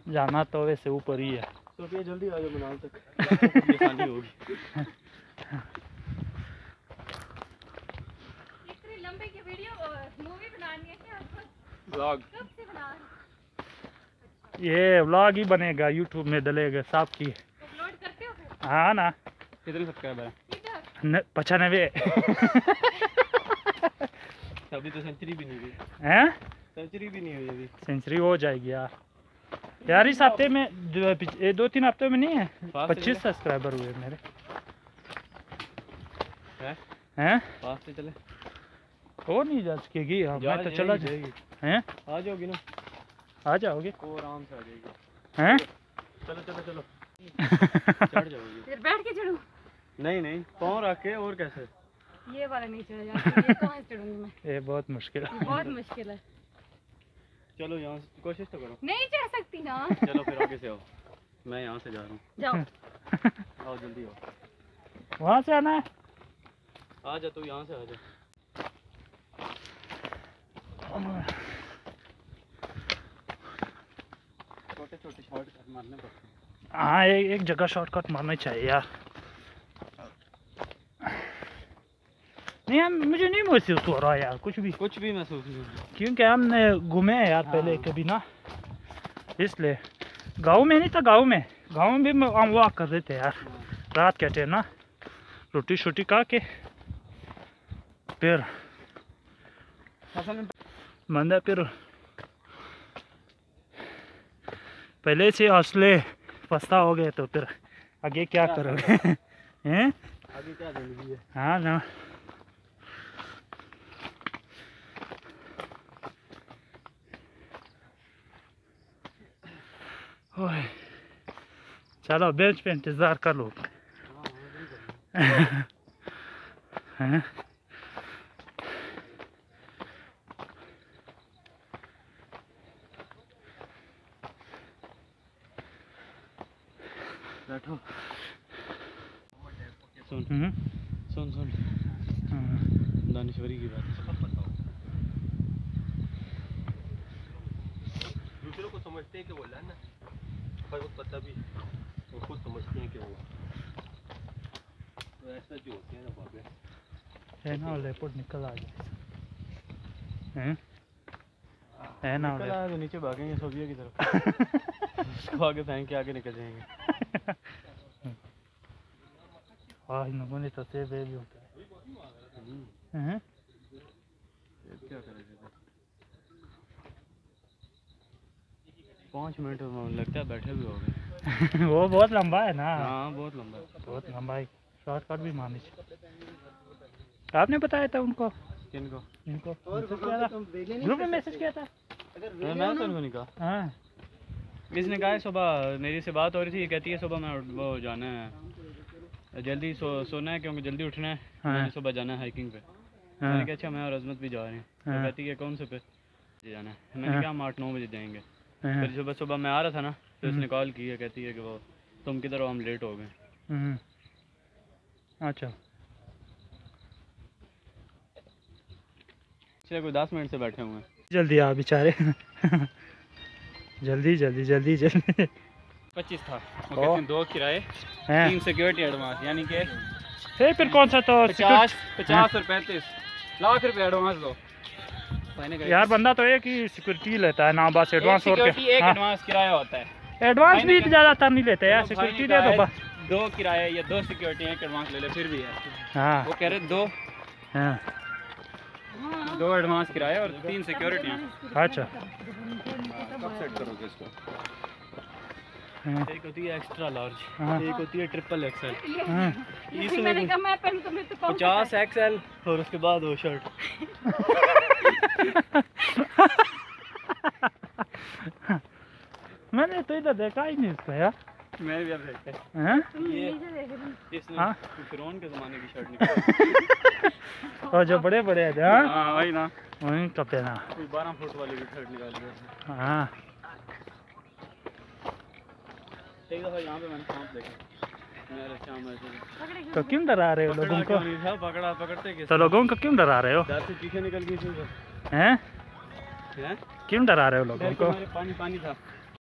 जाना तो वैसे ऊपर ही है। तो फिर जल्दी आ जाओ मनाल तक, आसानी होगी। इतनी लंबी की वीडियो मूवी बनानी है क्या आपको? व्लॉग कब से बना रहे हो? ये व्लॉग ही बनेगा, यूट्यूब में डलेगा साफ की। अपलोड करते हो फिर? हाँ ना। कितने सब्सक्राइबर है? 95। अभी तो सेंचुरी भी नहीं हुई। हैं? सेंचुरी भी नहीं हुई अभी। सेंचुरी हो जाएगी यार इस हफ्ते में 2-3 हफ्ते में नहीं है। 25 सब्सक्राइबर हुए मेरे। हैं? फास्ट से चले। और नहीं जा सकेगी, मैं तो चला जाएगी। हैं? आ जाओगी ना? आ जाओगे? वो आराम से आ जाएगी। हैं? चलो चलो चलो। चढ़ जाओगी। फिर बैठ के चढ़ूं? नहीं पाँव रख के, और कैसे? ये वाला नहीं चढ़ा जाता, ये कहाँ से चढ़ूंगी मैं? ये बहुत मुश्किल है। बहुत मुश्किल है। चलो यहाँ से कोशिश तो करो। नहीं चढ़ सकती ना। चलो फिर आगे से आओ, मैं यहाँ से जा रहा हूँ। जाओ। आओ जल्दी आओ। वहाँ से आना है? आ जा, तू यहाँ से आ जा। छोटे छोटे शॉर्टकट मारने पड़ते हैं। हाँ एक जगह शॉर्टकट मारना चाहिए यार। नहीं यार मुझे नहीं महसूस हो रहा यार कुछ भी महसूस नहीं होगा, क्योंकि हमने घूमे हैं यार पहले कभी ना, इसलिए। गाँव में नहीं था, गाँव में भी हम वॉक कर रहे थे यार रात के टाइम ना, रोटी शोटी खा के फिर मंदा फिर पहले से हौसले फंसा हो गए तो फिर आगे क्या करोगे? हैं? आगे क्या जिंदगी है। हाँ ना। ओए चलो बेंच पे इंतजार कर लो। हैं? बैठो। सुन सुन सुन दानिश्वरी की बात। दूसरों को समझते हैं कि वो लाना, पर वो पता भी वो खुद समझते हैं कि वो तो ऐसा जो होते हैं ना बाबे है ना लेपर्ड निकल आ गया। हैं? है ना निकल आया तो नीचे भागेंगे सोफिया की तरफ। उसको आगे फेंक के आगे निकल जाएंगे। हाँ इन लोगों ने तो से भी होता है। हैं? क्या करेगा? 5 मिनट लगता है बैठे भी हो गए। वो बहुत लंबा है ना। हाँ बहुत लंबा है। बहुत लंबा है, शॉर्टकट भी मारनी चाहिए। आपने बताया था उनको? किनको? इनको ग्रुप में मैसेज किया था। मैं तो उनको नहीं कहा। हाँ इसने कहा है सुबह मेरी से बात हो रही थी, ये कहती है सुबह मैं वो जाना है जल्दी सोना है क्योंकि जल्दी उठना है। हाँ। मैंने सुबह जाना है हाइकिंग पे। हाँ। मैंने कहा अच्छा मैं और अजमत भी जा रहे हैं। तो हाँ। कहती है कौन से पे जाना है? मैंने कहा हम 8-9 बजे जाएंगे। हाँ। फिर सुबह मैं आ रहा था ना, तो इसने कॉल की है, कहती है कि वो तुम किधर हो, हम लेट हो गए। अच्छा चलिए कोई 10 मिनट से बैठे हुए हैं। जल्दी आ बेचारे। जल्दी जल्दी जल्दी जल्दी। 25 था वो कहते हैं 2 किराए 3 सिक्योरिटी एडवांस, यानी कि फिर कौन सा तो 50 और 35 लाख रुपए एडवांस दो। यार बंदा तो एक ही सिक्योरिटी लेता है ना, बस एडवांस और एक एडवांस किराया होता है। एडवांस भी ज़्यादातर नहीं लेते यार, सिक्योरिटी दे दो बस। 2 किराए या 2 सिक्योरिटी एक एडवांस ले ले फिर भी है। हाँ वो कह रहे 2 हाँ 2 एडवांस किराया और 3 सिक्योरिटी हैं। अच्छा कब सेट करोगे इसको? हाँ। एक होती है एक्स्ट्रा लार्ज, हाँ। एक होती है ट्रिपल एक्सएल। हाँ। मैंने कहा मैं पहन तो मैं तो 50 एक्सएल और उसके बाद वो शर्ट। मैंने तो इधर देखा ही नहीं इसको यार। मैं भी अब देखते हैं? ये इसने हाँ? फिरौन के ज़माने की शर्ट निकाली। और जो बड़े बड़े हैं हाँ हाँ वही ना, वही कपड़े ना। 12 फुट वाली भी शर्ट निकाली है। हाँ एक दफ़ा यहाँ पे मैंने सांप देखा, मेरे शाम ऐसे। तो क्यों डरा रहे हो लोगों को? पकड़ते किस तो लोगों को क्यों डरा रहे हो? डर से चीखें निकल गई थी। हैं? हैं? क्यों डरा रहे हो लोगों को? पानी था।